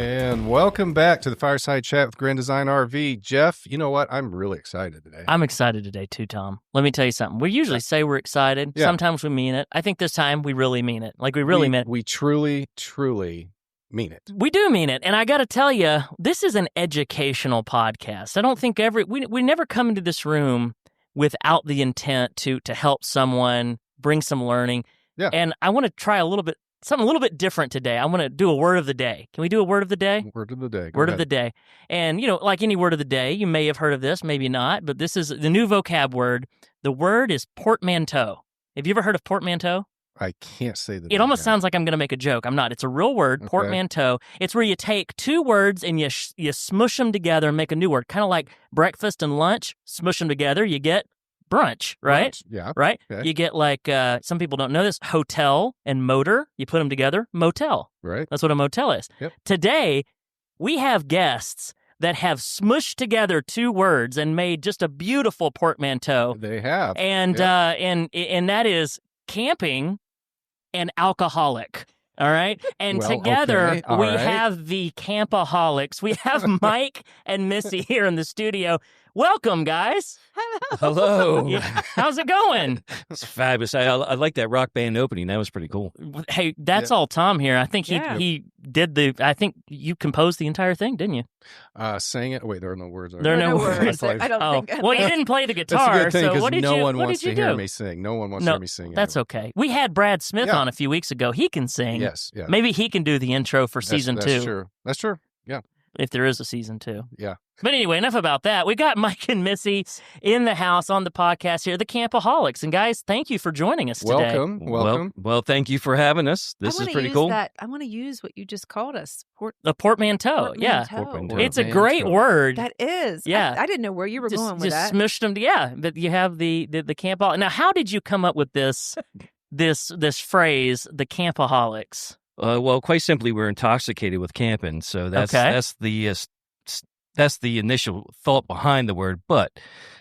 And welcome back to the Fireside Chat with Grand Design RV. Jeff, you know what? I'm really excited today. I'm excited today too, Tom. Let me tell you something. We usually say we're excited. Yeah. Sometimes we mean it. I think this time we really mean it. Like we really mean it. We truly, truly mean it. We do mean it. And I got to tell you, this is an educational podcast. I don't think we never come into this room without the intent to help someone, bring some learning. Yeah. And I want to try something a little bit different today. I want to do a word of the day. Can we do a word of the day? Word of the day. Word of the day. And, like any word of the day, you may have heard of this, maybe not, but this is the new vocab word. The word is portmanteau. Have you ever heard of portmanteau? I can't say that. It almost sounds like I'm going to make a joke. I'm not. It's a real word, okay. Portmanteau. It's where you take two words and you smush them together and make a new word. Kind of like breakfast and lunch, smush them together, you get brunch, right? Brunch, yeah. Right? Okay. You get like, some people don't know this, hotel and motor. You put them together, motel. Right. That's what a motel is. Yep. Today, we have guests that have smushed together two words and made just a beautiful portmanteau. They have. And and that is camping and alcoholic. All right. And together we have the Campoholics. We have Mike and Missy here in the studio. Welcome, guys. Hello. Yeah. How's it going? It's fabulous. I like that rock band opening. That was pretty cool. Hey, that's all Tom here. I think he did I think you composed the entire thing, didn't you? Sang it. Wait, there are no words. There are no words. I don't think. Well, you didn't play the guitar. That's a good thing, so what did no you one wants to do? hear me sing. No one wants to hear me sing. That's okay. We had Brad Smith on a few weeks ago. He can sing. Yes. Yeah. Maybe he can do the intro for season 2. That's true. That's true. Yeah. If there is a season 2. Yeah. But anyway, enough about that. We got Mike and Missy in the house on the podcast here, the Campoholics. And guys, thank you for joining us today. Welcome. Well, thank you for having us. This is pretty cool. I want to use what you just called us. The portmanteau. Yeah. Portmanteau. It's a great word. That is. Yeah. I didn't know where you were going with that. Just smushed them. Yeah. But you have the Campoholics. Now, how did you come up with this phrase, the Campoholics? Well, quite simply, we're intoxicated with camping. So that's the initial thought behind the word, but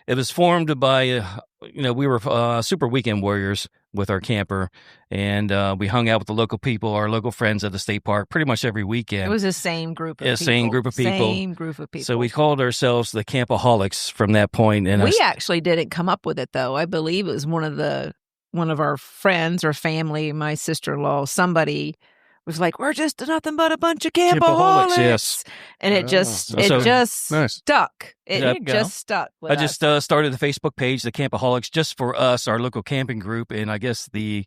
it was formed by, we were super weekend warriors with our camper, and we hung out with the local people, our local friends at the state park, pretty much every weekend. It was the same group of people. Same group of people. Same group of people. So we called ourselves the Campoholics from that point. And we actually didn't come up with it, though. I believe it was one of our friends or family, my sister-in-law, somebody was like, we're just nothing but a bunch of Campoholics. Yes. And it just stuck. It just stuck with us. I just started the Facebook page, the Campoholics, just for us, our local camping group. And I guess the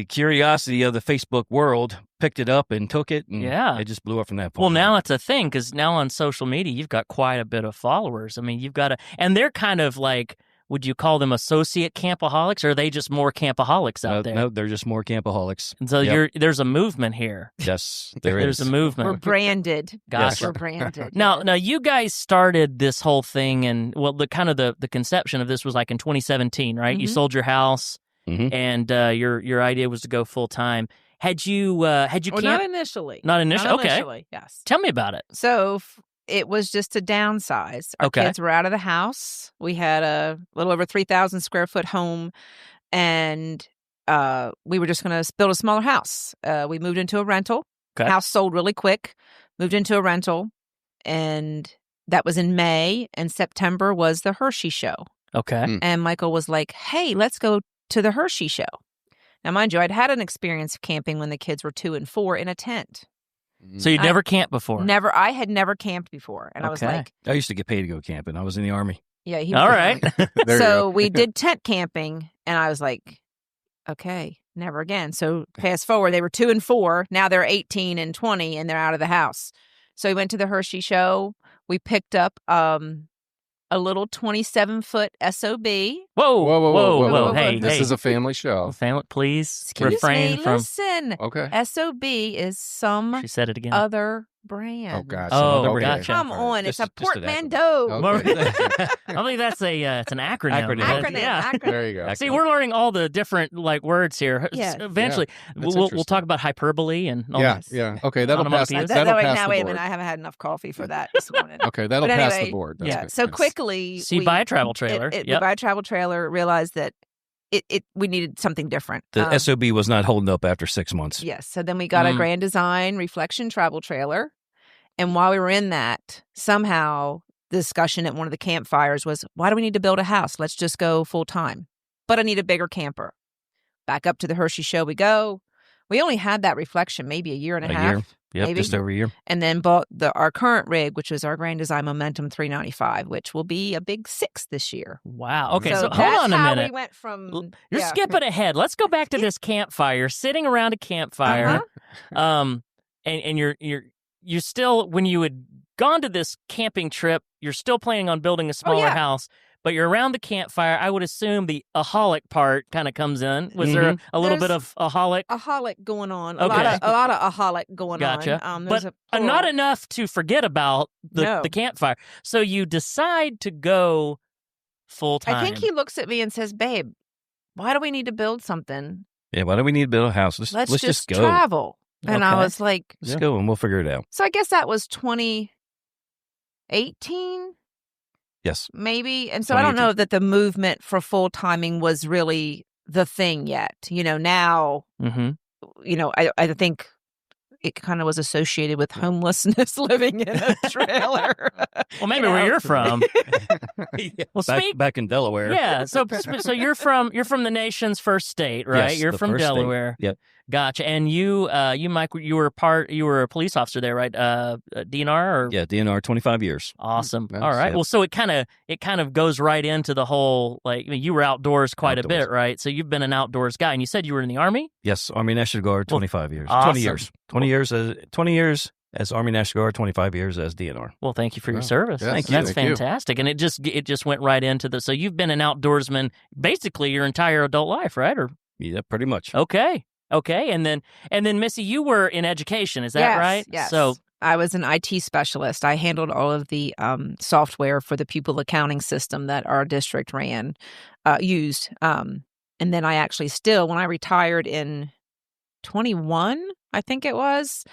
curiosity of the Facebook world picked it up and took it. And it just blew up from that point. Well, now it's a thing because now on social media, you've got quite a bit of followers. I mean, and they're kind of like, would you call them associate Campoholics, or are they just more Campoholics out there? No, they're just more Campoholics. And so there's a movement here. Yes, there's a movement. We're branded. Gotcha. We're branded. Now, you guys started this whole thing, and the conception of this was like in 2017, right? Mm-hmm. You sold your house, mm-hmm. and your idea was to go full time. Had you camped? Not initially. Not initially. Okay. Initially, yes. Tell me about it. So it was just a downsize. Our kids were out of the house. We had a little over 3,000 square foot home, and we were just going to build a smaller house. We moved into a rental. Okay. House sold really quick. Moved into a rental, and that was in May. And September was the Hershey show. Okay. And Michael was like, "Hey, let's go to the Hershey show." Now, mind you, I'd had an experience of camping when the kids were 2 and 4 in a tent. So you'd never camped before? Never. I had never camped before. And I was like... I used to get paid to go camping. I was in the Army. Yeah. All right. So we did tent camping, and I was like, okay, never again. So fast forward, they were 2 and 4. Now they're 18 and 20, and they're out of the house. So we went to the Hershey show. We picked up a little 27-foot SOB. Whoa. Hey, this is a family show. Family, please Excuse refrain me, from... Listen. Okay. SOB is some She said it again. other brand. Oh, gosh. Gotcha. Come on. It's a Just an portmanteau. Okay. I believe that's it's an acronym. Acronym. Yeah. There you go. See, we're learning all the different words here. Yeah. Eventually, That's we'll interesting. talk about hyperbole and all Yeah, this. yeah. Okay, that'll pass. Onomatopoeias. That'll pass Now, the wait a board. minute. I haven't had enough coffee for that this morning. Okay, that'll But pass anyway, the board. That's yeah. good. So Yes. quickly, So you buy a travel trailer. We buy a travel trailer, realized that we needed something different. The SOB was not holding up after 6 months. Yes. So then we got a Grand Design reflection travel trailer. And while we were in that, somehow the discussion at one of the campfires was, why do we need to build a house? Let's just go full time. But I need a bigger camper. Back up to the Hershey show we go. We only had that reflection maybe a year and a half. Year. Yep, maybe. just over a year. And then bought our current rig, which was our Grand Design Momentum 395, which will be a big 6 this year. Wow. Okay, so that's hold on a how minute. we went from... You're skipping ahead. Let's go back to this campfire, sitting around a campfire. And you're still, when you had gone to this camping trip, you're still planning on building a smaller house. But you're around the campfire. I would assume the aholic part kind of comes in. Was there a little bit of aholic? Aholic going on. Okay. A lot of aholic going Gotcha. on. But not enough to forget about the campfire. So you decide to go full time. I think he looks at me and says, babe, why do we need to build something? Yeah, why do we need to build a house? Let's just go. Travel. And I was like... Let's go and we'll figure it out. So I guess that was 2018? Yes. Maybe. And so I don't know that the movement for full timing was really the thing yet. Now, I think it kind of was associated with homelessness, living in a trailer. Well, maybe where you're from. Well, back in Delaware. Yeah. So you're from the nation's first state, right? Yes, you're from Delaware. Yep. Gotcha. And you, Mike, you were a police officer there, right? DNR or? Yeah, DNR, 25 years. Awesome. Nice. All right. Yep. Well, so it kind of goes right into the whole, you were outdoors quite a bit, right? So you've been an outdoors guy, and you said you were in the Army? Yes, Army National Guard, 25 years. Awesome. 20 years as Army National Guard, 25 years as DNR. Well, thank you for your service. Yes, That's fantastic. And it just went right into so you've been an outdoorsman basically your entire adult life, right? Or Yeah, pretty much. Okay. And then Missy, you were in education, is that right? Yes. So I was an IT specialist. I handled all of the software for the pupil accounting system that our district used. And then I actually when I retired in 21, I think it was,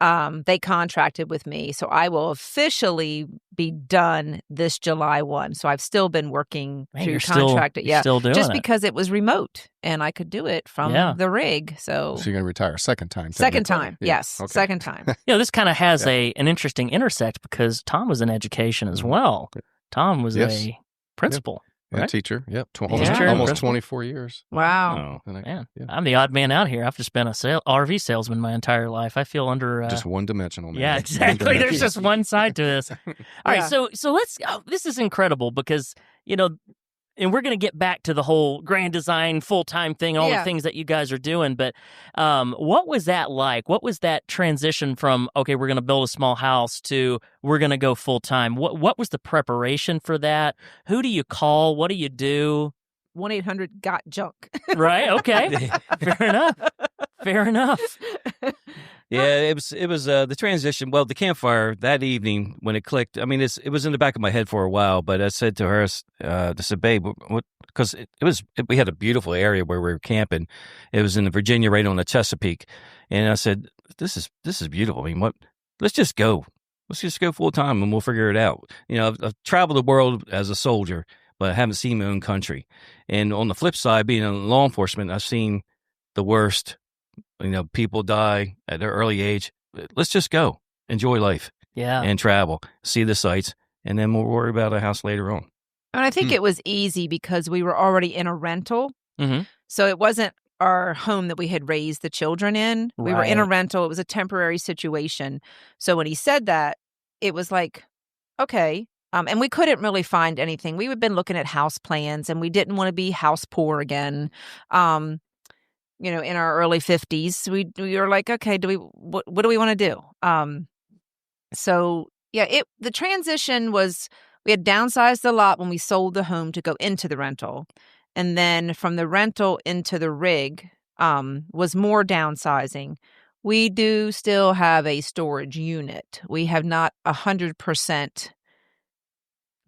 they contracted with me. So I will officially be done this July 1. So I've still been working through contracted. You're still doing just it. because it was remote and I could do it from the rig. So you're going to retire a second time. Second time. Yeah. Yes. Okay. Second time. this kind of has an interesting intersect because Tom was in education as well. Tom was a principal. Yeah, right? teacher. Yep. Teacher, Almost principal. 24 years. Wow. Oh. Man, I'm the odd man out here. I've just been a RV salesman my entire life. I feel under just one-dimensional. Man. Yeah, exactly. There's just one side to this. All right, so let's. This is incredible because and we're going to get back to the whole Grand Design full-time thing, all the things that you guys are doing. But what was that like? What was that transition from, okay, we're going to build a small house to we're going to go full-time? What was the preparation for that? Who do you call? What do you do? 1-800-GOT-JUNK. Right? Okay. Fair enough. Yeah, it was the transition. Well, the campfire that evening when it clicked. I mean, it was in the back of my head for a while, but I said to her, I said, babe, because we had a beautiful area where we were camping. It was in the Virginia, right on the Chesapeake, and I said, this is beautiful. I mean, let's just go. Let's just go full time and we'll figure it out. I've traveled the world as a soldier, but I haven't seen my own country. And on the flip side, being in law enforcement, I've seen the worst. People die at their early age. Let's just go, enjoy life, and travel, see the sights, and then we'll worry about a house later on. And I think it was easy because we were already in a rental. Mm-hmm. So it wasn't our home that we had raised the children in. We were in a rental. It was a temporary situation. So when he said that, it was like, okay. And we couldn't really find anything. We had been looking at house plans and we didn't want to be house poor again. In our early 50s, we were like, okay, what do we want to do? The transition was, we had downsized a lot when we sold the home to go into the rental. And then from the rental into the rig was more downsizing. We do still have a storage unit. We have not 100%.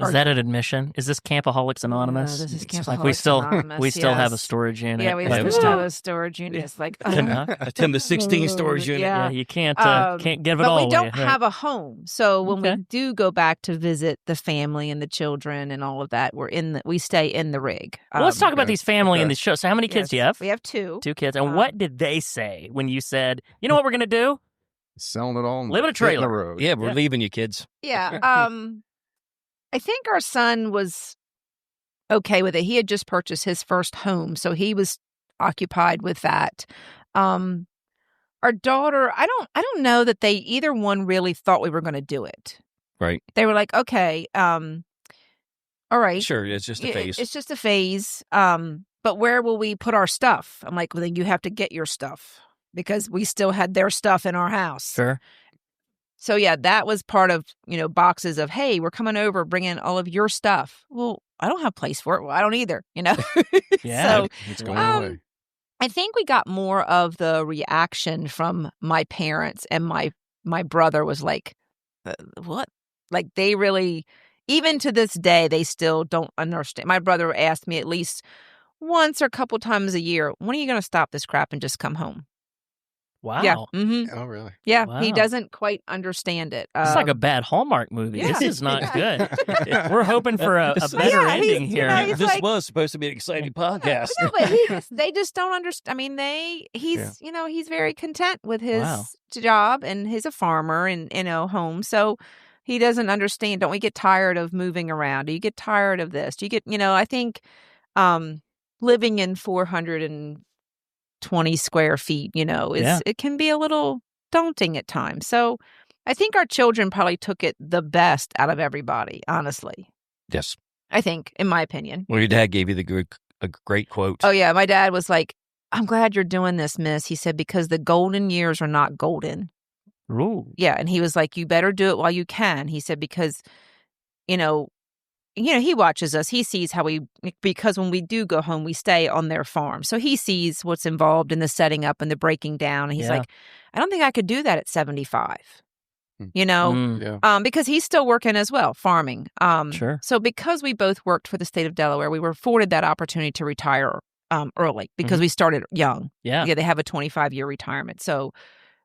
Is that an admission? Is this Campaholics Anonymous? No, this is Campaholics Anonymous. We still have a storage unit. Yeah, we still have a storage unit. It's like Tim, the 16 storage unit. Yeah, you can't give it all away. But we don't have a home, so when we do go back to visit the family and the children and all of that, we stay in the rig. Well, let's talk about these family in the show. So, how many kids do you have? We have 2. 2 kids. And what did they say when you said, "You know what we're going to do"? Selling it all. Live in a trailer. The road. Yeah, we're leaving you, kids. Yeah. I think our son was okay with it. He had just purchased his first home, so he was occupied with that. Our daughter, I don't know that they either one really thought we were going to do it. Right. They were like, okay, all right. Sure, it's just a phase. It's just a phase. But where will we put our stuff? I'm like, well, then you have to get your stuff because we still had their stuff in our house. Sure. So yeah, that was part of, boxes of, hey, we're coming over, bring in all of your stuff. Well, I don't have place for it. Well, I don't either, Yeah. So, It's going away. I think we got more of the reaction from my parents, and my brother was like, what? Like they really, even to this day, they still don't understand. My brother asked me at least once or a couple times a year, when are you going to stop this crap and just come home? Wow. Yeah. Mm-hmm. Oh, really? Yeah. Wow. He doesn't quite understand it. It's like a bad Hallmark movie. Yeah. This is not Yeah. good. We're hoping for a better ending here. he's This like- was supposed to be an exciting podcast. No, but they just don't understand. I mean, he's very content with his Wow. job, and he's a farmer and, home. So he doesn't understand. Don't we get tired of moving around? Do you get tired of this? Do you get, I think, living in 420 square feet, it can be a little daunting at times. So I think our children probably took it the best out of everybody, honestly. Yes. I think, in my opinion. Well, your dad gave you a great quote. Oh, yeah. My dad was like, I'm glad you're doing this, miss. He said, because the golden years are not golden. Ooh. Yeah. And he was like, you better do it while you can. He said, because, he watches us. He sees because when we do go home, we stay on their farm. So he sees what's involved in the setting up and the breaking down. And he's like, I don't think I could do that at 75, Yeah. because he's still working as well, farming. Sure. So because we both worked for the state of Delaware, we were afforded that opportunity to retire early because we started young. Yeah. Yeah, they have a 25-year retirement. So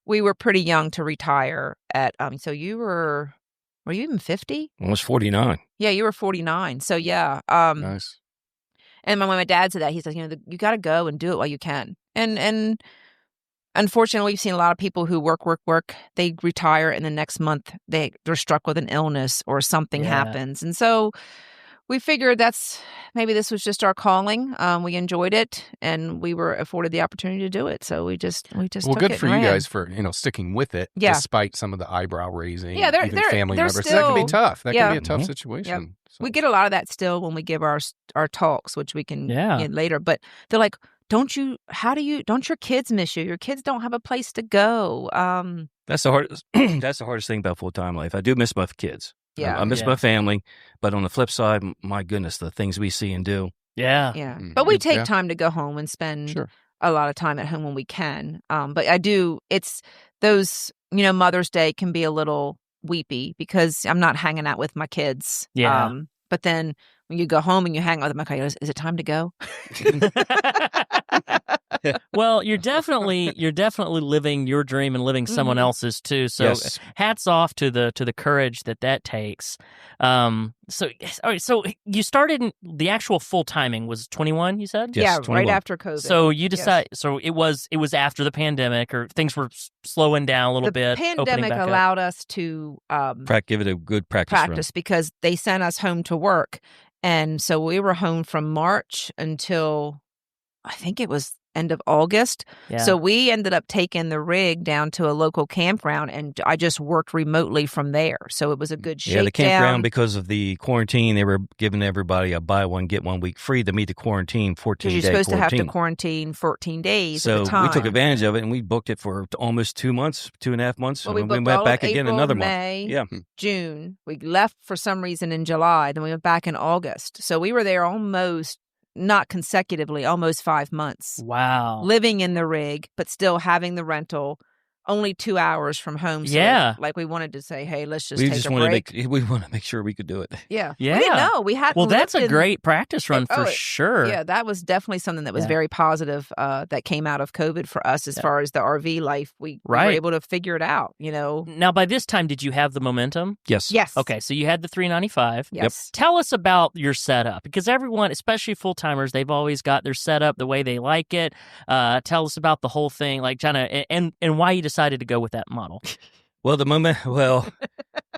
we were pretty young to retire at, so were you even 50? Almost 49. Yeah, you were 49. So yeah. Nice. And when my dad said that, he says, you got to go and do it while you can. And unfortunately, we've seen a lot of people who work. They retire, and the next month they're struck with an illness or something happens. And so we figured maybe this was just our calling. We enjoyed it, and we were afforded the opportunity to do it. So we just Well, took good it for and you ran. guys for sticking with it, Yeah. despite some of the eyebrow raising. Yeah, even family they're members. That can be still- tough. That yeah. can be a tough Mhm. situation. So. We get a lot of that still when we give our talks, which we can Yeah. get later. But they're like, don't your kids miss you? Your kids don't have a place to go. That's the hardest. That's the hardest thing about full-time life. I do miss my kids. Yeah. I miss Yeah. my family, but on the flip side, my goodness, the things we see and do. Yeah. Yeah. Mm. But we take Yeah. time to go home and spend Sure. a lot of time at home when we can. But it's those, Mother's Day can be a little weepy because I'm not hanging out with my kids. Yeah. But then when you go home and you hang out with them, okay, is it time to go? Well, you're definitely living your dream and living someone Mhm. else's too. So Yes. hats off to the courage that takes. So all right, so you started the actual full timing was 21, you said? Yes, Yeah, right 21. after COVID. So you decide. So it was after the pandemic, or things were slowing down a little the bit. opening pandemic back up. allowed us to Give it a good practice because they sent us home to work. And so we were home from March until I think it was end of August. Yeah. So we ended up taking the rig down to a local campground, and I just worked remotely from there. So it was a good shakedown. Yeah, the campground, because of the quarantine, they were giving everybody a buy one, get 1 week free to meet the quarantine, 14-day because you're supposed quarantine. to have to quarantine 14 days So at the time. we took advantage of it, and we booked it for almost 2 months, 2.5 months. Well, we and booked went all back of again April, another May, month. Yeah. June. We left for some reason in July. Then we went back in August. So we were there almost, not consecutively, almost 5 months. Wow. Living in the rig, but still having the rental, only 2 hours from home. So Yeah. like we wanted to say, hey, let's just We take just a wanted break. we want to make sure we could do it. Yeah. Yeah. We didn't know. We hadn't Well, that's lived a in- great practice run for Oh, sure. Yeah, that was definitely something that was Yeah. very positive that came out of COVID for us as Yeah. far as the RV life. We were Right. able to figure it out, Now, by this time, did you have the momentum? Yes. Yes. Okay, so you had the 395. Yes. Tell us about your setup, because everyone, especially full timers, they've always got their setup the way they like it. Tell us about the whole thing, like kind of, and why you decided to go with that model? Well,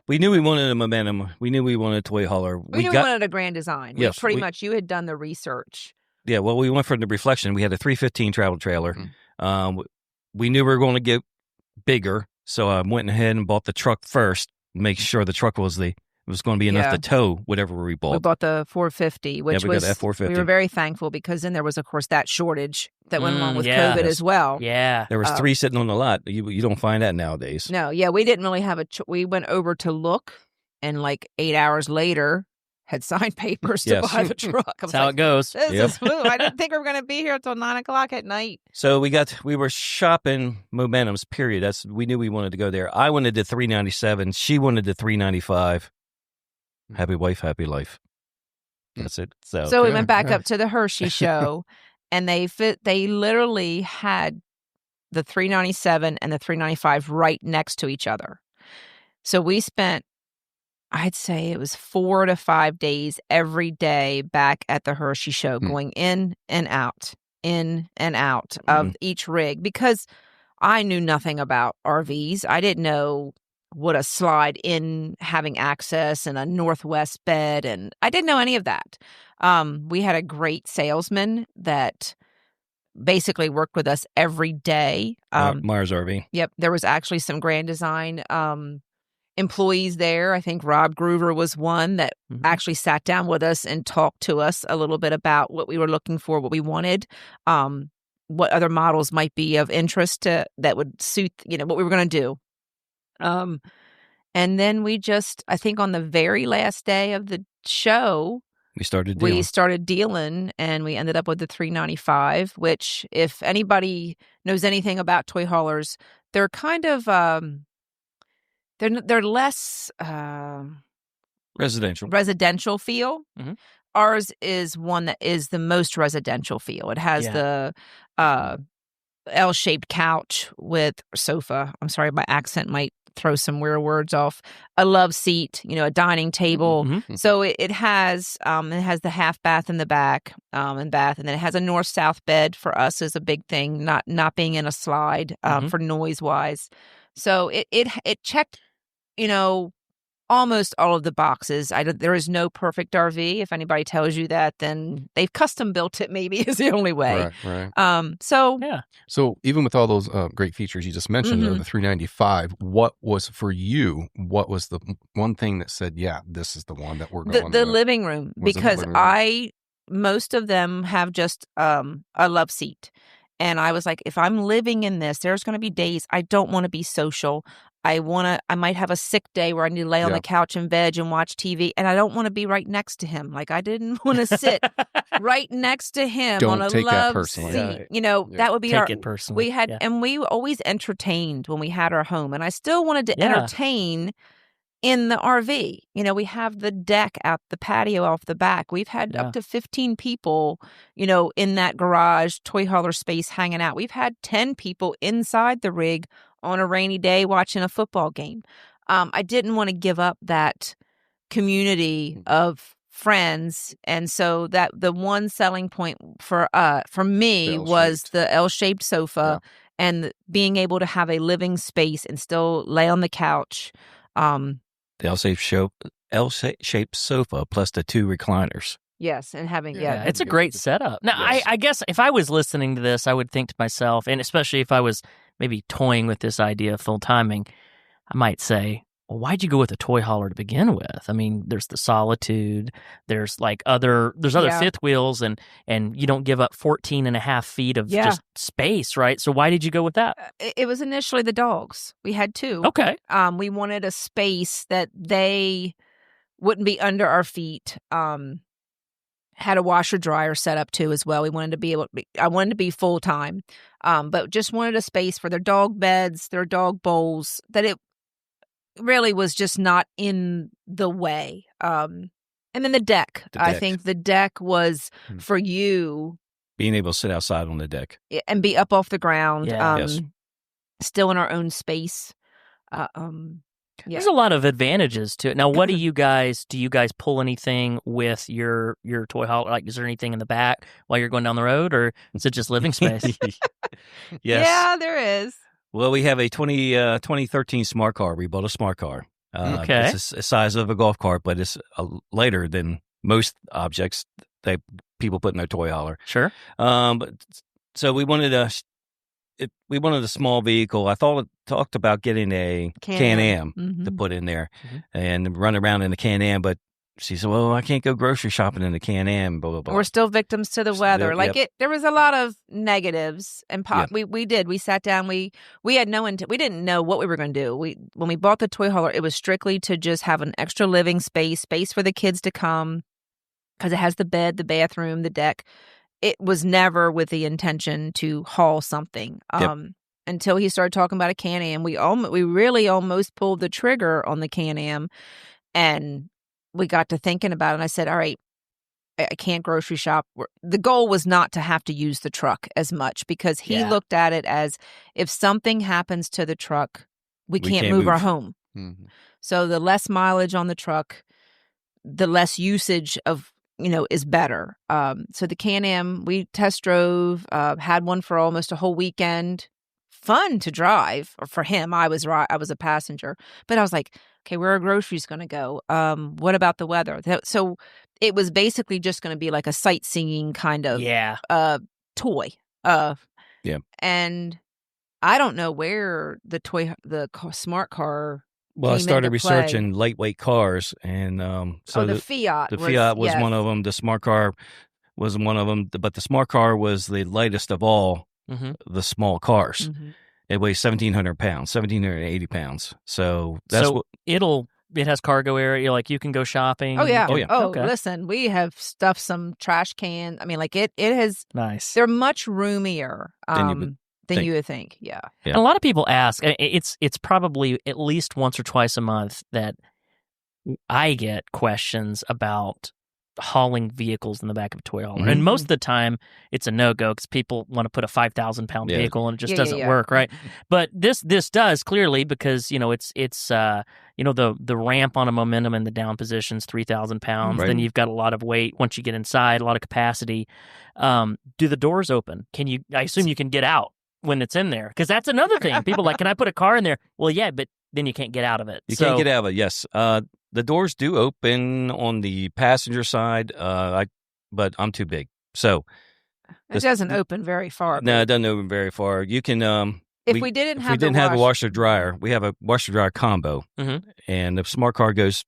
we knew we wanted a Momentum. We knew we wanted a toy hauler. We knew we wanted a Grand Design. Yes, pretty much, you had done the research. Yeah, well, we went for the Reflection. We had a 315 travel trailer. We knew we were going to get bigger, so I went ahead and bought the truck first, make sure the truck was going to be enough to tow whatever we bought. We bought the 450, which we got that 450. We were very thankful because then there was, of course, that shortage that went along with COVID as well. Yeah. There was 3 sitting on the lot. You don't find that nowadays. No, yeah, we didn't really have we went over to look, and like 8 hours later, had signed papers to buy the truck. That's how it goes. This is smooth. I didn't think we were going to be here until 9:00 at night. So we were shopping Momentums, period. We knew we wanted to go there. I wanted the 397. She wanted the 395. Happy wife, happy life. That's it. So we went back up to the Hershey show, and they literally had the 397 and the 395 right next to each other. So we spent, I'd say it was 4 to 5 days every day back at the Hershey show, going in and out of each rig, because I knew nothing about RVs. I didn't know what a slide in having access and a Northwest bed, and I didn't know any of that. We had a great salesman that basically worked with us every day. Mars RV. Yep. There was actually some Grand Design employees there. I think Rob Groover was one that actually sat down with us and talked to us a little bit about what we were looking for, what we wanted, what other models might be of interest that would suit, what we were going to do. And then I think on the very last day of the show, we started dealing, and we ended up with the 395, which, if anybody knows anything about toy haulers, they're kind of, they're less residential feel. Ours is one that is the most residential feel. It has the L-shaped couch with sofa. I'm sorry, my accent might throw some weird words off. A love seat, a dining table. So it has the half bath in the back, and bath, and then it has a north-south bed. For us is a big thing, not being in a slide for noise wise. So it checked, almost all of the boxes. There is no perfect RV. If anybody tells you that, then they've custom built it. Maybe is the only way. Right. So even with all those great features you just mentioned, the 395, what was for you? What was the one thing that said, yeah, this is the one that we're going? The living room, because most of them have just a love seat. And I was like, if I'm living in this, there's going to be days I don't want to be social. I might have a sick day where I need to lay on the couch and veg and watch TV, and I don't want to be right next to him. Like, I didn't want to sit right next to him on a love seat. That would be take it personally. We had, and we always entertained when we had our home, and I still wanted to entertain in the RV. We have the deck out, the patio off the back. We've had up to 15 people, in that garage toy hauler space hanging out. We've had 10 people inside the rig on a rainy day watching a football game. I didn't want to give up that community of friends, and so that the one selling point for me was the L-shaped sofa and being able to have a living space and still lay on the couch. The L-shaped sofa plus the 2 recliners. Yes, and having it's a great setup. Now, I guess if I was listening to this, I would think to myself, and especially if I was maybe toying with this idea of full timing, I might say, well, why'd you go with a toy hauler to begin with? I mean, there's the Solitude, there's other fifth wheels, and you don't give up 14 and a half feet of just space, right? So why did you go with that? It was initially the dogs. We had 2. Okay. We wanted a space that they wouldn't be under our feet. Had a washer dryer set up too as well. We wanted to be I wanted to be full time, but just wanted a space for their dog beds, their dog bowls, that it really was just not in the way. And then the deck. I think the deck was for you being able to sit outside on the deck and be up off the ground. Still in our own space. There's a lot of advantages to it. Now, what do you guys pull anything with your toy hauler? Like, is there anything in the back while you're going down the road, or is it just living space? Yes. Yeah, there is. Well, we have a 2013 smart car. We bought a smart car. Okay. It's the size of a golf cart, but it's lighter than most objects that people put in their toy hauler. Sure. So we wanted a small vehicle. I talked about getting a Can-Am to put in there and run around in the Can-Am, but she said, "Well, I can't go grocery shopping in the Can-Am." Blah blah blah. We're still victims to the weather. There was a lot of negatives, and we sat down. We had we didn't know what we were going to do. When we bought the toy hauler, it was strictly to just have an extra living space for the kids to come, because it has the bed, the bathroom, the deck. It was never with the intention to haul something. Until he started talking about a Can-Am, we really almost pulled the trigger on the Can-Am, and we got to thinking about it, and I said, all right, I can't grocery shop. The goal was not to have to use the truck as much, because he looked at it as, if something happens to the truck, we can't move our home. Mm-hmm. So the less mileage on the truck, the less usage of, is better. So the Can-Am, we test drove, had one for almost a whole weekend. Fun to drive, or for him. I was a passenger, but I was like, okay, where are groceries going to go? What about the weather? So it was basically just going to be like a sightseeing kind of toy. And I don't know where the smart car. Well, I started researching lightweight cars, and the Fiat. The Fiat was one of them. The smart car was one of them, but the smart car was the lightest of all the small cars. Mm-hmm. It weighs 1,700 pounds, 1,780 pounds. So that's it has cargo area, like you can go shopping. Oh yeah. Okay. Listen, we have stuffed some trash cans. I mean, like it has. Nice. They're much roomier than you would think. Yeah. And a lot of people ask. It's probably at least once or twice a month that I get questions about hauling vehicles in the back of a toy hauler. Mm-hmm. And most of the time it's a no-go, because people want to put a 5,000-pound vehicle and it just doesn't work, right? But this does, clearly, because it's the ramp on a momentum in the down position's 3,000 pounds. Right. Then you've got a lot of weight once you get inside, a lot of capacity. Do the doors open? I assume you can get out when it's in there, because that's another thing. People are like, can I put a car in there? Well, yeah, but then you can't get out of it. You can't get out of it. Yes. The doors do open on the passenger side, but I'm too big. So it doesn't open very far. No, it doesn't open very far. You can if we didn't have a washer dryer, we have a washer dryer combo, and the smart car it's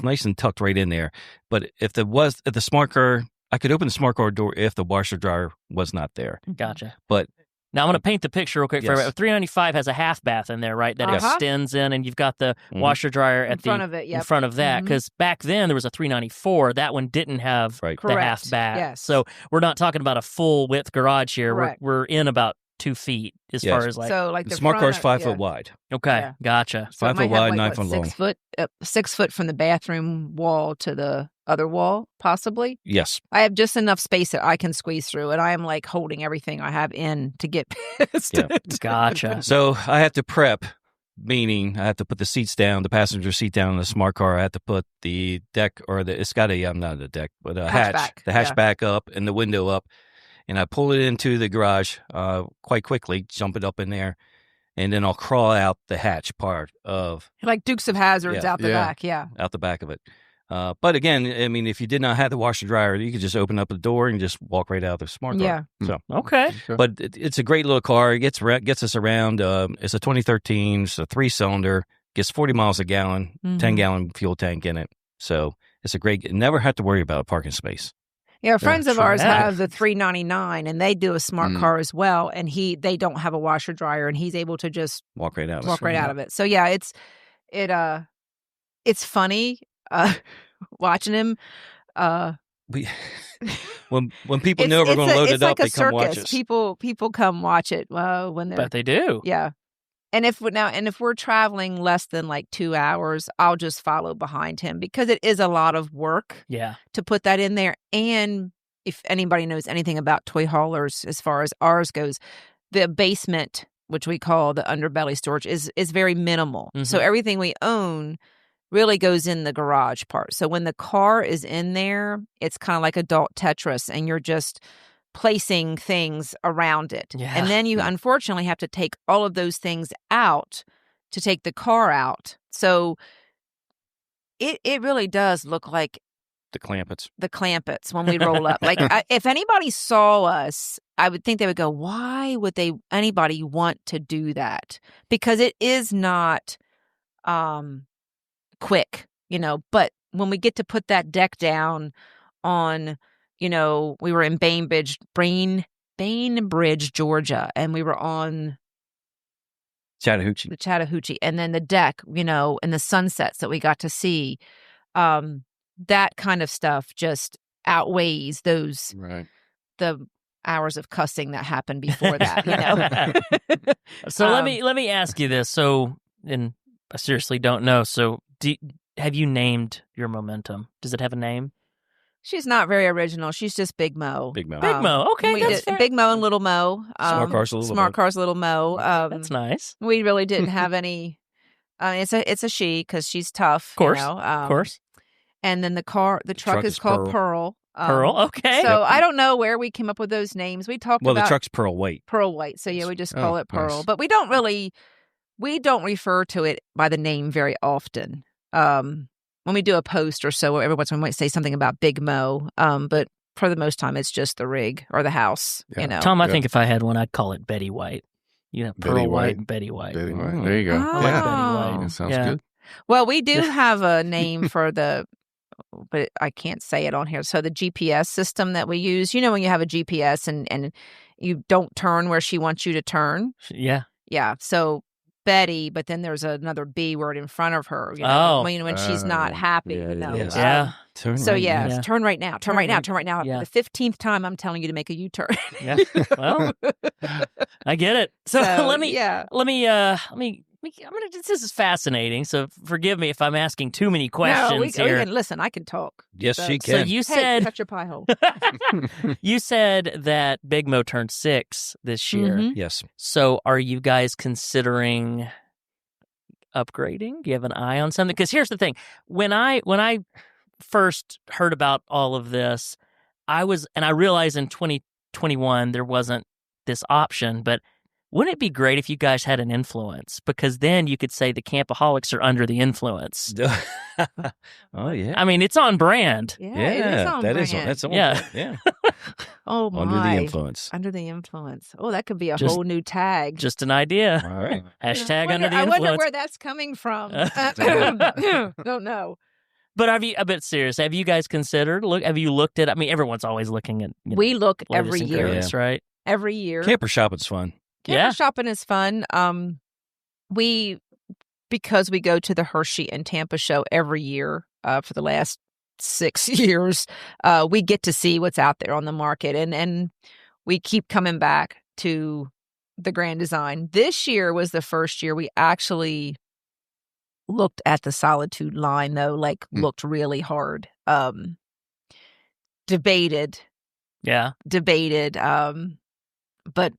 nice and tucked right in there. But if the smart car, I could open the smart car door if the washer dryer was not there. Gotcha. But now I'm going to paint the picture real quick. Yes. 395 has a half bath in there, right? That extends in, and you've got the washer dryer in front of that. Because back then there was a 394. That one didn't have the half bath. Yes. So we're not talking about a full width garage here. We're in about 2 feet as far as the smart car is 5 foot wide. Okay, gotcha. So 5 foot wide, 9 foot long. 6 foot from the bathroom wall to the other wall, possibly. Yes, I have just enough space that I can squeeze through, and I am like holding everything I have in to get past it. Gotcha. So I have to prep, meaning I have to put the seats down, the passenger seat down in the smart car. I have to put the deck, it's got not a deck, but a hatch, the hatchback up and the window up. And I pull it into the garage quite quickly, jump it up in there, and then I'll crawl out the hatch part of... Like Dukes of Hazzards out the back, out the back of it. But again, I mean, if you did not have the washer dryer, you could just open up the door and just walk right out of the smart car. Yeah. So okay. But it's a great little car. It gets us around. It's a 2013. It's a 3-cylinder. Gets 40 miles a gallon, 10-gallon fuel tank in it. So it's a great... Never have to worry about a parking space. Yeah, friends of ours have the 399, and they do a smart car as well, and they don't have a washer dryer, and he's able to just walk right out of it. So yeah, it's funny watching him. When people know we're going to load it up, like they come watch us. People come watch it when they're. But they do. Yeah. And if we're traveling less than like 2 hours, I'll just follow behind him, because it is a lot of work to put that in there. And if anybody knows anything about toy haulers, as far as ours goes, the basement, which we call the underbelly storage, is very minimal. Mm-hmm. So everything we own really goes in the garage part. So when the car is in there, it's kind of like adult Tetris, and you're just placing things around it. Yeah. And then you unfortunately have to take all of those things out to take the car out. So it really does look like the Clampets when we roll up. Like if anybody saw us, I would think they would go, why would anybody want to do that? Because it is not quick, but when we get to put that deck down on, we were in Bainbridge, Georgia, and we were on Chattahoochee. The Chattahoochee, and then the deck, and the sunsets that we got to see. That kind of stuff just outweighs the hours of cussing that happened before that. So let me ask you this. So, and I seriously don't know. So, have you named your momentum? Does it have a name? She's not very original. She's just Big Mo. Big Mo. Big Mo. Okay, that's fair. Big Mo and Little Mo. Smart Cars, Little Mo. That's nice. We really didn't have any. It's a she because she's tough. Of course. Of course. And then the truck is called Pearl. Pearl, okay. So I don't know where we came up with those names. We talked about... Well, the truck's Pearl White. Pearl White. So yeah, we just call it Pearl. Nice. But we don't refer to it by the name very often. When we do a post or so, every once in a while we might say something about Big Mo. But for the most time, it's just the rig or the house, Tom, I think if I had one, I'd call it Betty White. Pearl Betty White and Betty White. Betty White. There you go. Oh. I like Betty White. That sounds good. Well, we do have a name for but I can't say it on here. So the GPS system that we use, when you have a GPS and you don't turn where she wants you to turn. Yeah. Yeah. So Betty, but then there's another B word in front of her. When she's not happy. Yeah. Turn turn right now. Turn right now. Turn right now. Yeah. The 15th time I'm telling you to make a U-turn. Yeah. Well, I get it. So let me. This is fascinating. So forgive me if I'm asking too many questions here. Listen, I can talk. Yes, she can. So you said, touch your pie hole. You said that Big Mo turned 6 this year. Mm-hmm. Yes. So are you guys considering upgrading? Do you have an eye on something? Because here's the thing: when I first heard about all of this, I realized in 2021 there wasn't this option, but. Wouldn't it be great if you guys had an influence? Because then you could say the Campoholics are under the influence. Oh, yeah. I mean, it's on brand. Yeah, it is on brand. That's on Yeah. brand. Yeah. Oh, my. Under the influence. Under the influence. Oh, that could be a whole new tag. Just an idea. All right. Hashtag under the influence. I wonder where that's coming from. Don't know. But a bit serious. Have you guys considered? Have you looked at? I mean, everyone's always looking at. We look every year. Greatest, right? Every year. Camper shopping's fun. Camper shopping is fun. Because we go to the Hershey and Tampa show every year for the last 6 years, we get to see what's out there on the market, and we keep coming back to the Grand Design. This year was the first year we actually looked at the Solitude line, though, looked really hard. Debated. Yeah. But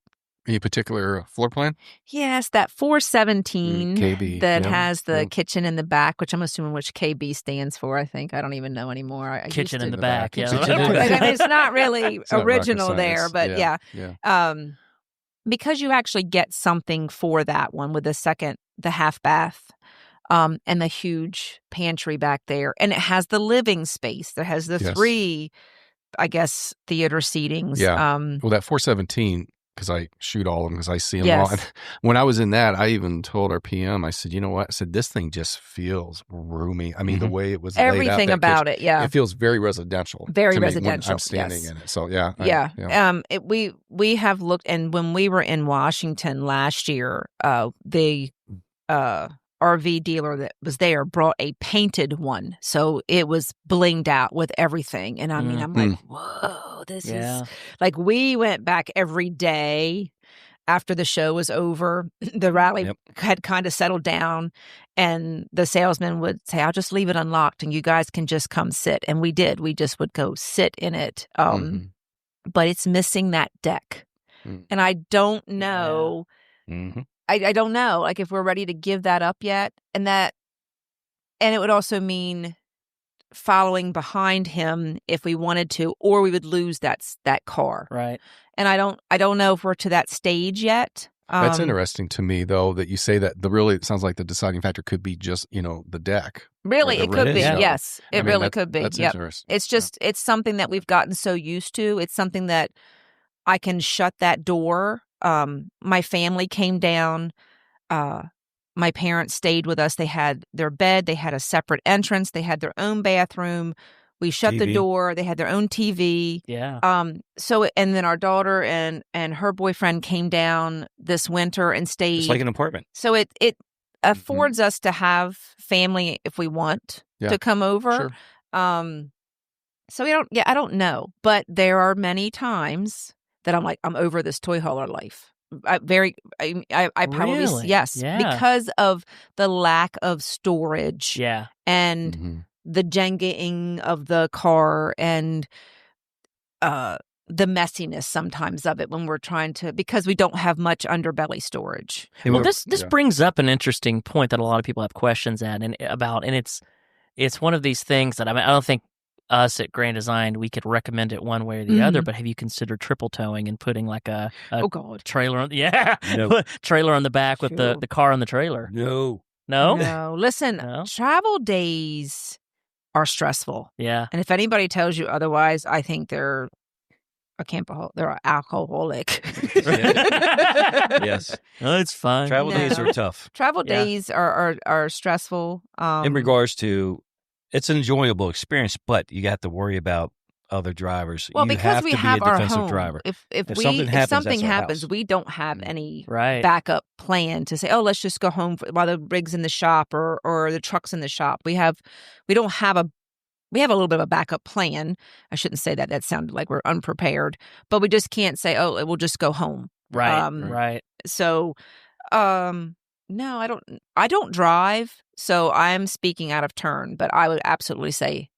Any particular floor plan? yes, that 417 KB, that has the kitchen in the back, which I'm assuming which KB stands for. I don't even know anymore. I kitchen used in the back. Yeah. I mean, it's not really original rocket there, science. but Yeah. Because you actually get something for that one with the half bath. And the huge pantry back there. And it has the living space. There has the 3, I guess, theater seatings. Yeah. Well, that 417, because I shoot all of them because I see them all. And when I was in that, I even told our PM, I said, you know what? I said, this thing just feels roomy. I mean, the way it was laid out. Everything about it, yeah. It feels very residential. Very to me residential, when I'm standing in it. So, yeah. We have looked, and when we were in Washington last year, the RV dealer that was there brought a painted one. So it was blinged out with everything. And I mean, I'm like, whoa, this is like, we went back every day after the show was over. The rally had kind of settled down, and the salesman would say, I'll just leave it unlocked and you guys can just come sit. And we did. We just would go sit in it. But it's missing that deck. And I don't know. I don't know, if we're ready to give that up yet. And it would also mean following behind him if we wanted to, or we would lose that car. Right. And I don't know if we're to that stage yet. That's interesting to me, though, that you say that it sounds like the deciding factor could be just, the deck. Really, it could be. So, yes, it really could be. That's yep. interesting. It's just, it's something that we've gotten so used to. It's something that I can shut that door. My family came down. My parents stayed with us. They had their bed. They had a separate entrance. They had their own bathroom. We shut the door. They had their own TV. Yeah. So, and then our daughter and her boyfriend came down this winter and stayed. It's like an apartment. So it affords us to have family if we want to come over. Sure. So I don't know, but there are many times that I'm like, I'm over this toy hauler life. I probably Really? yes, Yeah. because of the lack of storage. Yeah. And the Jenga-ing of the car and the messiness sometimes of it when we're trying to, because we don't have much underbelly storage. Well, this brings up an interesting point that a lot of people have questions about, and it's one of these things that I don't think us at Grand Design we could recommend it one way or the other. But have you considered triple towing and putting like a trailer on? Yeah, no. Trailer on the back with the car on the trailer. No. Listen, travel days are stressful. Yeah. And if anybody tells you otherwise, I think they're a campoholic. They're an alcoholic. Yes. No, it's fine. Travel days are tough. Travel days are stressful. In regards to, it's an enjoyable experience, but you got to worry about other drivers. Well, you because we have a our defensive home. driver. If something happens, house. we don't have any right. backup plan to say, oh, let's just go home while the rig's in the shop or the truck's in the shop. We have a little bit of a backup plan. I shouldn't say that. That sounded like we're unprepared, but we just can't say, oh, we'll just go home. Right. Right. So, no, I don't drive, so I'm speaking out of turn, but I would absolutely say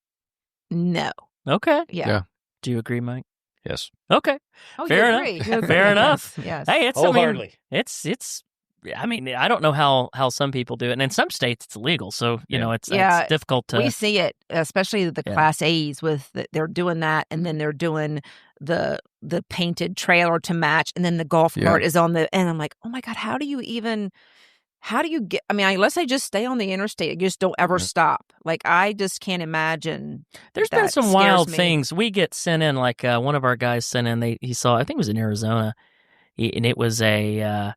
no. Okay. Yeah. Do you agree, Mike? Yes. Okay. Oh, Fair you enough. agree. Fair enough. Yes. Hey, Wholeheartedly. I don't know how some people do it. And in some states it's illegal. So, it's difficult to. We see it, especially the Class A's they're doing that. And then they're doing the painted trailer to match. And then the golf cart is on and I'm like, oh my God, how do you get, unless I just stay on the interstate, I just don't ever stop. Like, I just can't imagine. There's been some wild things. We get sent in, like one of our guys sent in, he saw, I think it was in Arizona, and it was a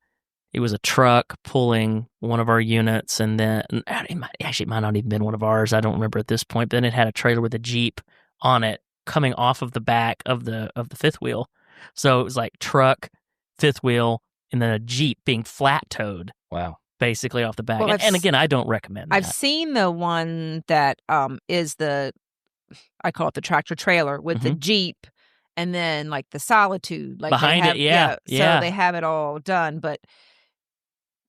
truck pulling one of our units, and then, it might not have even been one of ours, I don't remember at this point, but then it had a trailer with a Jeep on it coming off of the back of the fifth wheel. So it was like truck, fifth wheel, and then a Jeep being flat-towed. Wow. Basically off the back. Well, and again, I don't recommend that. I've seen the one that is I call it the tractor trailer with the Jeep and then like the Solitude. Like behind it, yeah. So they have it all done, but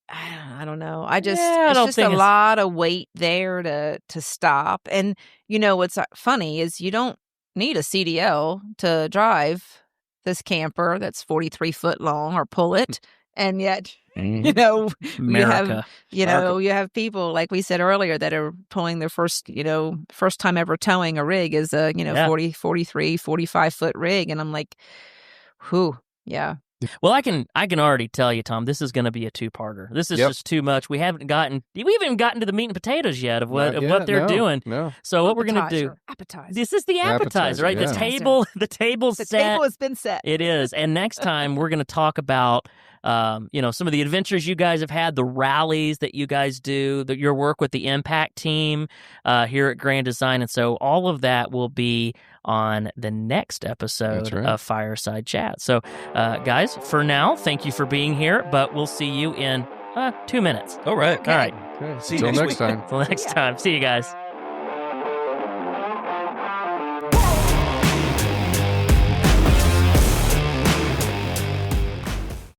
I don't know. It's just a lot of weight there to stop. And what's funny is you don't need a CDL to drive this camper that's 43 foot long or pull it. And yet, America. you have people, like we said earlier, that are pulling their first time ever towing a rig is a, 40, 43, 45 foot rig. And I'm like, whew, yeah. Well, I can already tell you, Tom, this is going to be a two-parter. This is just too much. We haven't gotten to the meat and potatoes yet of what they're doing. No. So what we're going to do? Appetizer. This is the appetizer, right? Yeah. The table's set. The table has been set. It is. And next time we're going to talk about some of the adventures you guys have had, the rallies that you guys do, your work with the Impact team here at Grand Design. And so all of that will be on the next episode of Fireside Chat. So, guys, for now, thank you for being here, but we'll see you in 2 minutes. All right. All right. Okay. See you Until next next time. Until next time. See you guys.